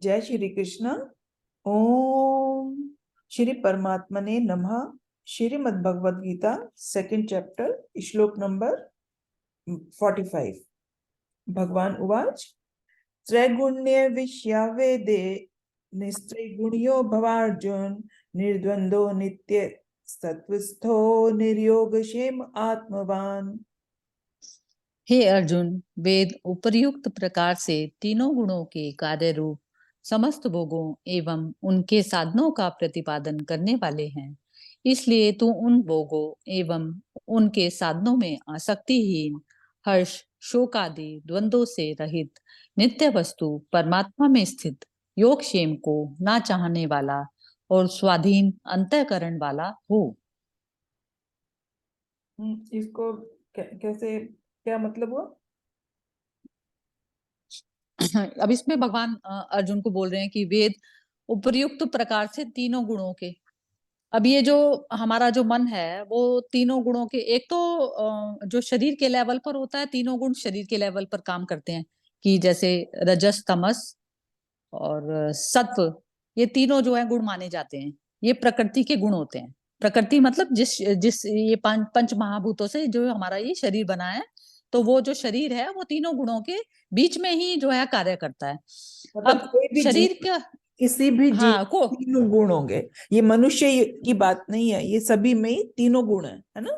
जय श्री कृष्ण। ओम श्री परमात्मने नमः। श्रीमद् भगवद गीता सेकंड चैप्टर श्लोक नंबर 45। भगवान उवाच त्रैगुण्य विषया वेदे निस्त्रैगुण्यो भवार्जुन निर्द्वंदो नित्य सत्वस्थो निर्योगक्षेम आत्मवान। हे अर्जुन, वेद उपर्युक्त प्रकार से तीनों गुणों के कार्य रूप समस्त भोगों एवं उनके साधनों का प्रतिपादन करने वाले हैं। इसलिए तू उन भोगों एवं उनके साधनों में आसक्तिहीन, हर्ष, शोक आदि द्वंद्वों से रहित, नित्य वस्तु परमात्मा में स्थित, योगक्षेम को ना चाहने वाला और स्वाधीन अंतःकरण वाला हो। इसको कैसे, क्या मतलब हुआ? अब इसमें भगवान अर्जुन को बोल रहे हैं कि वेद उपर्युक्त प्रकार से तीनों गुणों के, अब ये जो हमारा जो मन है वो तीनों गुणों के, एक तो जो शरीर के लेवल पर होता है, तीनों गुण शरीर के लेवल पर काम करते हैं कि जैसे रजस, तमस और सत्व, ये तीनों जो है गुण माने जाते हैं। ये प्रकृति के गुण होते हैं। प्रकृति मतलब जिस जिस ये पंच महाभूतों से जो हमारा ये शरीर बना है, तो वो जो शरीर है वो तीनों गुणों के बीच में ही जो है कार्य करता है। मतलब अब कोई भी शरीर जीव, का, किसी भी जीव हाँ को, तीनों गुण होंगे। ये मनुष्य की बात नहीं है, ये सभी में ही तीनों गुण है ना?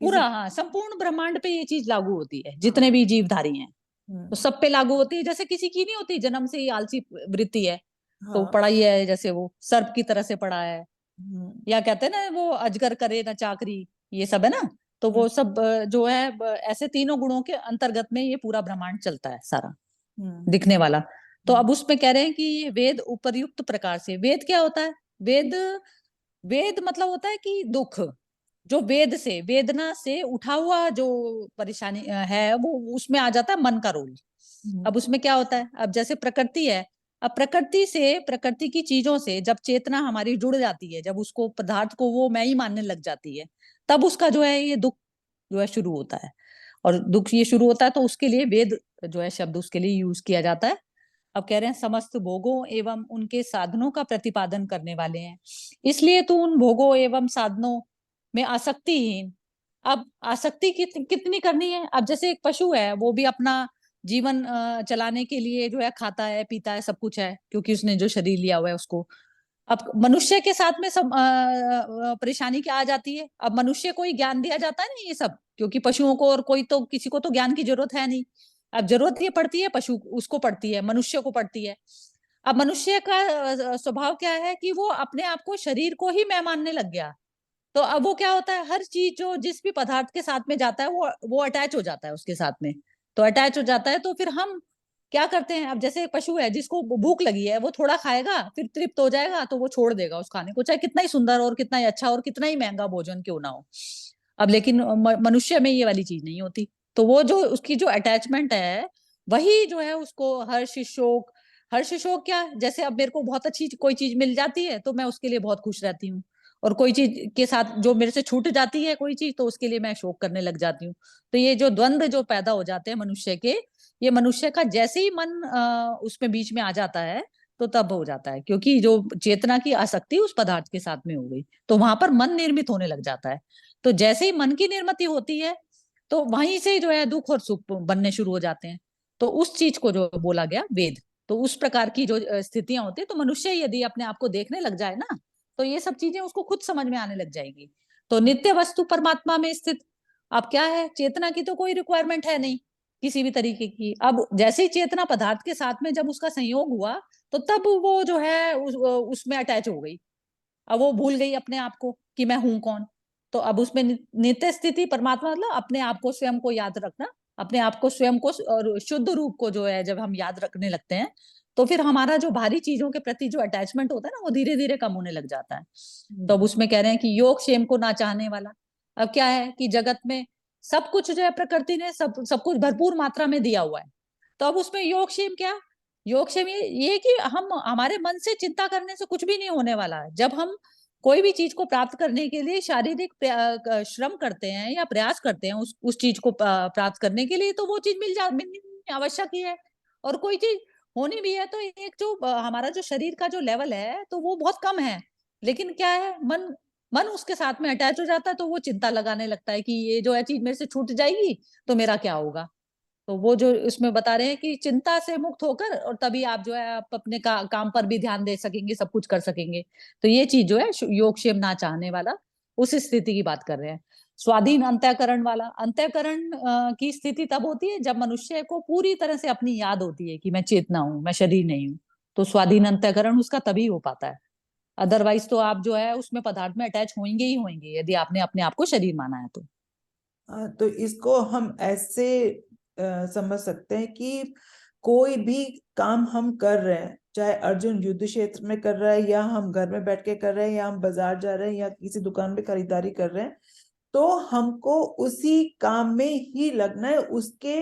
पूरा, किसी हाँ, संपूर्ण ब्रह्मांड पे ये चीज लागू होती है, हाँ। जितने भी जीवधारी हैं तो हम्म, सब पे लागू होती है। जैसे किसी की नहीं होती, जन्म से ही आलसी वृत्ति है तो हाँ। पड़ा ही है, जैसे वो सर्प की तरह से पड़ा है, हम्म, या कहते हैं ना वो अजगर करे ना चाकरी, ये सब है ना। तो हम्म, वो सब जो है ऐसे तीनों गुणों के अंतर्गत में ये पूरा ब्रह्मांड चलता है सारा, हम्म, दिखने वाला। तो हम्म, अब उसमें कह रहे हैं कि ये वेद उपर्युक्त प्रकार से, वेद क्या होता है? वेद, वेद मतलब होता है कि दुख, जो वेद से, वेदना से उठा हुआ जो परेशानी है, वो उसमें आ जाता है मन का रोल। हम्म, अब उसमें क्या होता है, अब जैसे प्रकृति है, अब प्रकृति से, प्रकृति की चीजों से जब चेतना हमारी जुड़ जाती है, जब उसको पदार्थ को वो मैं ही मानने लग जाती है, तब उसका जो है ये दुख जो है शुरू होता है। और दुख ये शुरू होता है तो उसके लिए वेद जो है शब्द उसके लिए यूज किया जाता है। अब कह रहे हैं समस्त भोगों एवं उनके साधनों का प्रतिपादन करने वाले हैं, इसलिए तू उन भोगों एवं साधनों में आसक्तिहीन। अब आसक्ति कितनी करनी है? अब जैसे एक पशु है, वो भी अपना जीवन चलाने के लिए जो है खाता है, पीता है, सब कुछ है, क्योंकि उसने जो शरीर लिया हुआ है उसको। अब मनुष्य के साथ में सब परेशानी क्या आ जाती है? अब मनुष्य को ही ज्ञान दिया जाता है ना ये सब, क्योंकि पशुओं को और कोई तो, किसी को तो ज्ञान की जरूरत है नहीं। अब जरूरत ये पड़ती है पशु उसको पड़ती है, मनुष्य को पड़ती है। अब मनुष्य का स्वभाव क्या है कि वो अपने आप को, शरीर को ही मैं मानने लग गया। तो अब वो क्या होता है, हर चीज जो जिस भी पदार्थ के साथ में जाता है वो अटैच हो जाता है उसके साथ में। तो अटैच हो जाता है तो फिर हम क्या करते हैं, अब जैसे एक पशु है जिसको भूख लगी है, वो थोड़ा खाएगा, फिर तृप्त हो जाएगा तो वो छोड़ देगा उस खाने को, चाहे कितना ही सुंदर और कितना ही अच्छा और कितना ही महंगा भोजन क्यों ना हो। अब लेकिन मनुष्य में ये वाली चीज नहीं होती। तो वो जो उसकी जो अटैचमेंट है, वही जो है उसको हर्ष शोक, हर्ष शोक क्या, जैसे अब मेरे को बहुत अच्छी कोई चीज मिल जाती है तो मैं उसके लिए बहुत खुश रहती हूँ, और कोई चीज के साथ जो मेरे से छूट जाती है कोई चीज, तो उसके लिए मैं शोक करने लग जाती हूँ। तो ये जो द्वंद्व जो पैदा हो जाते हैं मनुष्य के, ये मनुष्य का जैसे ही मन उसमें बीच में आ जाता है तो तब हो जाता है, क्योंकि जो चेतना की आसक्ति उस पदार्थ के साथ में हो गई, तो वहां पर मन निर्मित होने लग जाता है। तो जैसे ही मन की निर्मित होती है तो वहीं से जो है दुख और सुख बनने शुरू हो जाते हैं। तो उस चीज को जो बोला गया वेद, तो उस प्रकार की जो स्थितियां होती है, तो मनुष्य यदि अपने आप को देखने लग जाए ना, तो ये सब चीजें उसको खुद समझ में आने लग जाएगी। तो नित्य वस्तु परमात्मा में स्थित, अब क्या है, चेतना की तो कोई रिक्वायरमेंट है नहीं किसी भी तरीके की। अब जैसे ही चेतना पदार्थ के साथ में जब उसका संयोग हुआ, तो तब वो जो है उसमें अटैच हो गई। अब वो भूल गई अपने आप को कि मैं हूं कौन। तो अब उसमें नित्य स्थिति परमात्मा मतलब अपने आप को, स्वयं को याद रखना, अपने आप को, स्वयं को और शुद्ध रूप को जो है जब हम याद रखने लगते हैं, तो फिर हमारा जो भारी चीजों के प्रति जो अटैचमेंट होता है ना, वो धीरे धीरे कम होने लग जाता है। तो अब उसमें कह रहे हैं कि योग क्षेम को ना चाहने वाला। अब क्या है कि जगत में सब कुछ जो है प्रकृति ने सब सब कुछ भरपूर मात्रा में दिया हुआ है। तो अब उसमें योग क्षेम क्या, योग क्षेम ये कि हम, हमारे मन से चिंता करने से कुछ भी नहीं होने वाला है। जब हम कोई भी चीज को प्राप्त करने के लिए शारीरिक श्रम करते हैं या प्रयास करते हैं उस चीज को प्राप्त करने के लिए, तो वो चीज मिलनी आवश्यक ही है। और कोई चीज होनी भी है तो एक जो हमारा जो शरीर का जो लेवल है तो वो बहुत कम है, लेकिन क्या है, मन मन उसके साथ में अटैच हो जाता है, तो वो चिंता लगाने लगता है कि ये जो है चीज मेरे से छूट जाएगी तो मेरा क्या होगा। तो वो जो इसमें बता रहे हैं कि चिंता से मुक्त होकर और तभी आप जो है आप अपने काम पर भी ध्यान दे सकेंगे, सब कुछ कर सकेंगे। तो ये चीज जो है योगक्षेम ना चाहने वाला उस स्थिति की बात कर रहे हैं। स्वाधीन अंतःकरण वाला, अंतःकरण की स्थिति तब होती है जब मनुष्य को पूरी तरह से अपनी याद होती है कि मैं चेतना हूँ, मैं शरीर नहीं हूँ। तो स्वाधीन अंतःकरण उसका तभी हो पाता है। अदरवाइज तो आप जो है उसमें पदार्थ में अटैच होंगे ही होंगे, यदि आपने अपने आप को शरीर माना है तो। तो इसको हम ऐसे समझ सकते हैं कि कोई भी काम हम कर रहे हैं, चाहे अर्जुन युद्ध क्षेत्र में कर रहा है, या हम घर में बैठ के कर रहे हैं, या हम बाजार जा रहे हैं, या किसी दुकान में खरीदारी कर रहे हैं, तो हमको उसी काम में ही लगना है। उसके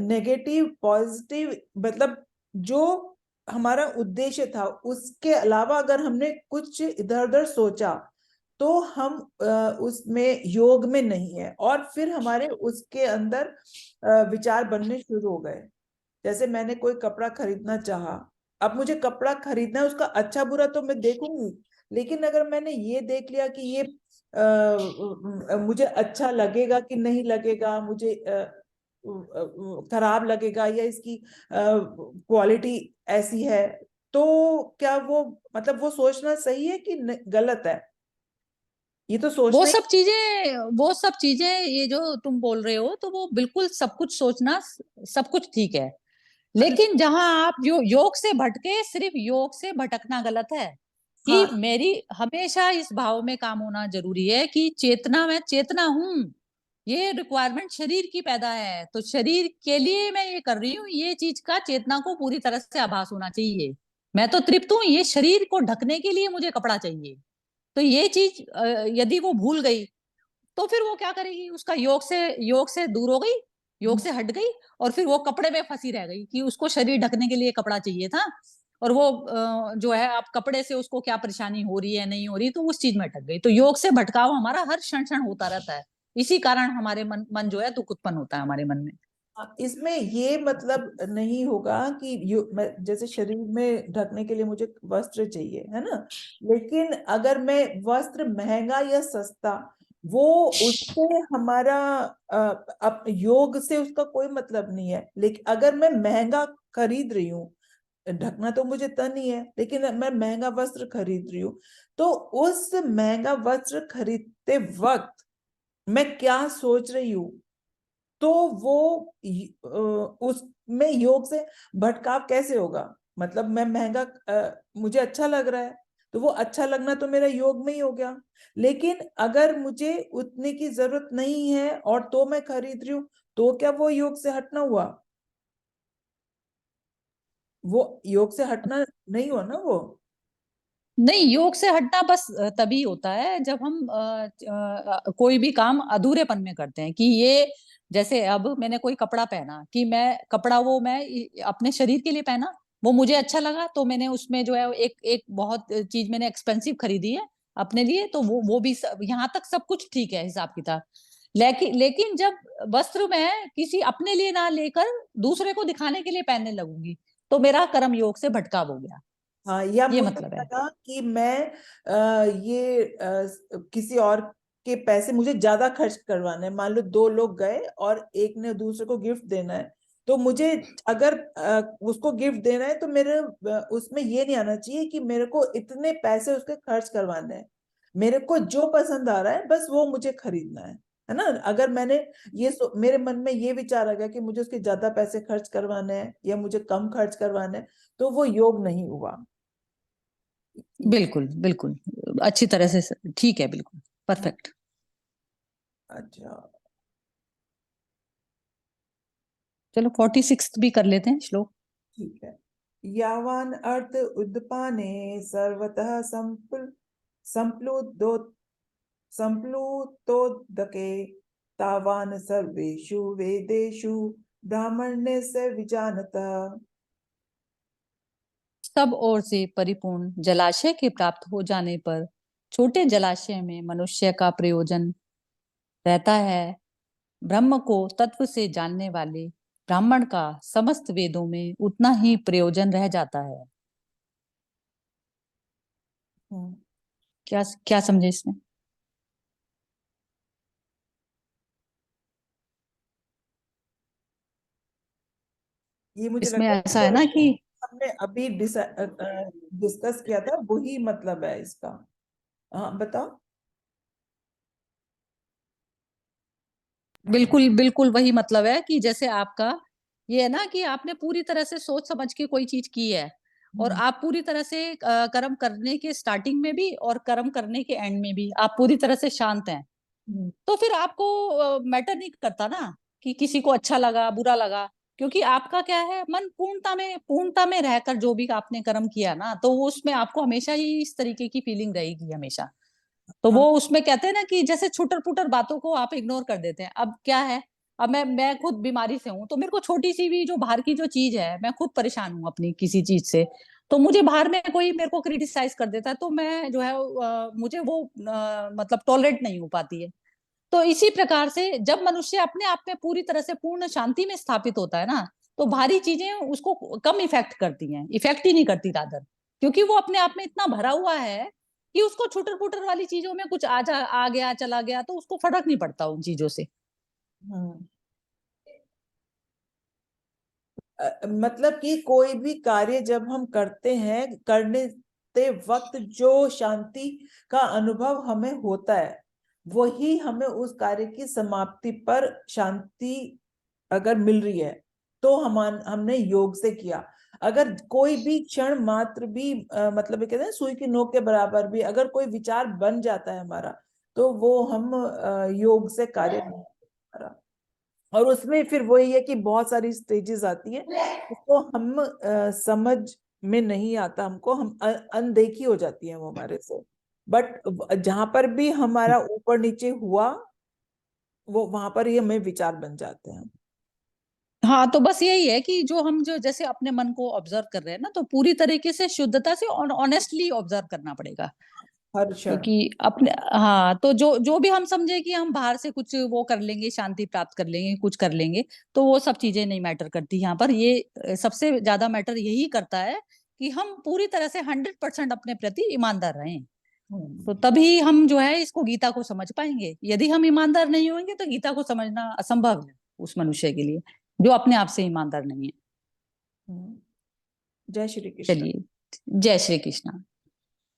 नेगेटिव पॉजिटिव मतलब जो हमारा उद्देश्य था उसके अलावा अगर हमने कुछ इधर उधर सोचा तो हम उसमें योग में नहीं है, और फिर हमारे उसके अंदर विचार बनने शुरू हो गए। जैसे मैंने कोई कपड़ा खरीदना चाहा, अब मुझे कपड़ा खरीदना है, उसका अच्छा बुरा तो मैं देखूंगी, लेकिन अगर मैंने ये देख लिया कि ये मुझे अच्छा लगेगा कि नहीं लगेगा, मुझे खराब लगेगा, या इसकी क्वालिटी ऐसी है, तो क्या वो मतलब वो सोचना सही है कि गलत है? ये तो वो सोचना ही। सब चीजें वो सब चीजें ये जो तुम बोल रहे हो तो वो बिल्कुल सब कुछ सोचना सब कुछ ठीक है। लेकिन जहां आप योग से भटके, सिर्फ योग से भटकना गलत है। कि हाँ, मेरी हमेशा इस भाव में काम होना जरूरी है कि चेतना, मैं चेतना हूं, ये रिक्वायरमेंट शरीर की पैदा है, तो शरीर के लिए मैं ये कर रही हूँ, ये चीज का चेतना को पूरी तरह से आभास होना चाहिए। मैं तो तृप्त हूँ, ये शरीर को ढकने के लिए मुझे कपड़ा चाहिए। तो ये चीज यदि वो भूल गई तो फिर वो क्या करेगी, उसका योग से दूर हो गई, योग से हट गई, और फिर वो कपड़े में फंसी रह गई कि उसको शरीर ढकने के लिए कपड़ा चाहिए था। और वो जो है आप कपड़े से उसको क्या परेशानी हो रही है नहीं हो रही, तो उस चीज में अटक गई। तो योग से भटकाव हमारा हर क्षण क्षण होता रहता है। इसी कारण हमारे मन जो है दुख उत्पन्न होता है हमारे मन में। इसमें ये मतलब नहीं होगा कि जैसे शरीर में ढकने के लिए मुझे वस्त्र चाहिए, है ना, लेकिन अगर मैं वस्त्र महंगा या सस्ता, वो उससे हमारा अब योग से उसका कोई मतलब नहीं है। लेकिन अगर मैं महंगा खरीद रही हूँ, ढकना तो मुझे तन ही है, लेकिन मैं महंगा वस्त्र खरीद रही हूँ, तो उस महंगा वस्त्र खरीदते वक्त मैं क्या सोच रही हूँ, तो वो उसमें योग से भटकाव कैसे होगा? मतलब मैं महंगा मुझे अच्छा लग रहा है, तो वो अच्छा लगना तो मेरा योग में ही हो गया। लेकिन अगर मुझे उतने की जरूरत नहीं है और तो मैं खरीद रही हूँ, तो क्या वो योग से हटना हुआ? वो योग से हटना नहीं हुआ ना वो। नहीं, योग से हटना बस तभी होता है जब हम कोई भी काम अधूरेपन में करते हैं। कि ये जैसे अब मैंने कोई कपड़ा पहना, कि मैं कपड़ा वो मैं अपने शरीर के लिए पहना, वो मुझे अच्छा लगा तो मैंने उसमें जो है एक एक बहुत चीज मैंने एक्सपेंसिव खरीदी है अपने लिए, तो वो भी यहाँ तक सब कुछ ठीक है हिसाब किताब। लेकिन जब वस्त्र मैं किसी अपने लिए ना लेकर दूसरे को दिखाने के लिए पहनने लगूंगी, तो मेरा कर्म योग से भटकाव हो गया। हाँ, या ये मुझे मतलब है। लगा कि मैं ये किसी और के पैसे मुझे ज्यादा खर्च करवाने हैं। मान लो दो लोग गए और एक ने दूसरे को गिफ्ट देना है, तो मुझे अगर उसको गिफ्ट देना है तो मेरे उसमें ये नहीं आना चाहिए कि मेरे को इतने पैसे उसके खर्च करवाने हैं। मेरे को जो पसंद आ रहा है बस वो मुझे खरीदना है ना। अगर मैंने मेरे मन में ये विचार आ गया कि मुझे उसके ज्यादा पैसे खर्च करवाने हैं या मुझे कम खर्च करवाने हैं, तो वो योग नहीं हुआ। बिल्कुल बिल्कुल, अच्छी तरह से ठीक है, बिल्कुल परफेक्ट। अच्छा, चलो 46 भी कर लेते हैं श्लोक। ठीक है। यावान अर्थ उद्पाने सर्वतः संप्लुदो संप्लुतोदके तावान सर्वेषु वेदेषु ब्राह्मण्य से विजानता। सब ओर से परिपूर्ण जलाशय के प्राप्त हो जाने पर छोटे जलाशय में मनुष्य का प्रयोजन रहता है। ब्रह्म को तत्व से जानने वाले ब्राह्मण का समस्त वेदों में उतना ही प्रयोजन रह जाता है। हम्म, क्या क्या समझे इसमें? ये मुझे इसमें लगता है ऐसा जो है ना कि हमने अभी डिस्कस किया था वही मतलब है इसका। हाँ बताओ। बिल्कुल बिल्कुल वही मतलब है कि जैसे आपका ये है ना कि आपने पूरी तरह से सोच समझ के कोई चीज की है, और हम्म, आप पूरी तरह से कर्म करने के स्टार्टिंग में भी और कर्म करने के एंड में भी आप पूरी तरह से शांत हैं, हम्म, तो फिर आपको मैटर नहीं करता ना कि किसी को अच्छा लगा बुरा लगा, क्योंकि आपका क्या है, मन पूर्णता में रहकर जो भी आपने कर्म किया ना, तो वो उसमें आपको हमेशा ही इस तरीके की फीलिंग रहेगी हमेशा। तो हाँ, वो उसमें कहते हैं ना कि जैसे छुटर पुटर बातों को आप इग्नोर कर देते हैं। अब क्या है, अब मैं खुद बीमारी से हूं, तो मेरे को छोटी सी भी जो बाहर की जो चीज है, मैं खुद परेशान हूं अपनी किसी चीज से, तो मुझे बाहर में कोई मेरे को क्रिटिसाइज कर देता है, तो मैं जो है मुझे वो मतलब टॉलरेट नहीं हो पाती है। तो इसी प्रकार से जब मनुष्य अपने आप में पूरी तरह से पूर्ण शांति में स्थापित होता है ना, तो भारी चीजें उसको कम इफेक्ट करती हैं, इफेक्ट ही नहीं करती रादर, क्योंकि वो अपने आप में इतना भरा हुआ है कि उसको छुटर पुटर वाली चीजों में कुछ आ गया चला गया तो उसको फर्क नहीं पड़ता उन चीजों से। हम्म। मतलब कि कोई भी कार्य जब हम करते हैं, करने ते वक्त जो शांति का अनुभव हमें होता है, वही हमें उस कार्य की समाप्ति पर शांति अगर मिल रही है, तो हमने योग से किया। अगर कोई भी क्षण मात्र भी मतलब ये कहते हैं सुई की नोक के बराबर भी अगर कोई विचार बन जाता है हमारा, तो वो हम योग से कार्य नहीं कर रहा। और उसमें फिर वही है कि बहुत सारी स्टेजेस आती हैं, उसको हम समझ में नहीं आता हमको, हम अनदेखी हो जाती है वो हमारे से। बट जहां पर भी हमारा ऊपर नीचे हुआ, वो वहां पर ही हमें विचार बन जाते हैं। हाँ, तो बस यही है कि जो हम जो जैसे अपने मन को ऑब्जर्व कर रहे हैं ना, तो पूरी तरीके से शुद्धता से और ऑनेस्टली ऑब्जर्व करना पड़ेगा। हर क्षण। क्योंकि अपने हाँ, तो जो जो भी हम समझे कि हम बाहर से कुछ वो कर लेंगे, शांति प्राप्त कर लेंगे, कुछ कर लेंगे, तो वो सब चीजें नहीं मैटर करती यहाँ पर। ये सबसे ज्यादा मैटर यही करता है कि हम पूरी तरह से 100% अपने प्रति ईमानदार रहें। हम्म, तो तभी हम जो है इसको गीता को समझ पाएंगे। यदि हम ईमानदार नहीं होंगे तो गीता को समझना असंभव है उस मनुष्य के लिए जो अपने आप से ईमानदार नहीं है। हम्म। जय श्री कृष्ण। चलिए, जय श्री कृष्णा।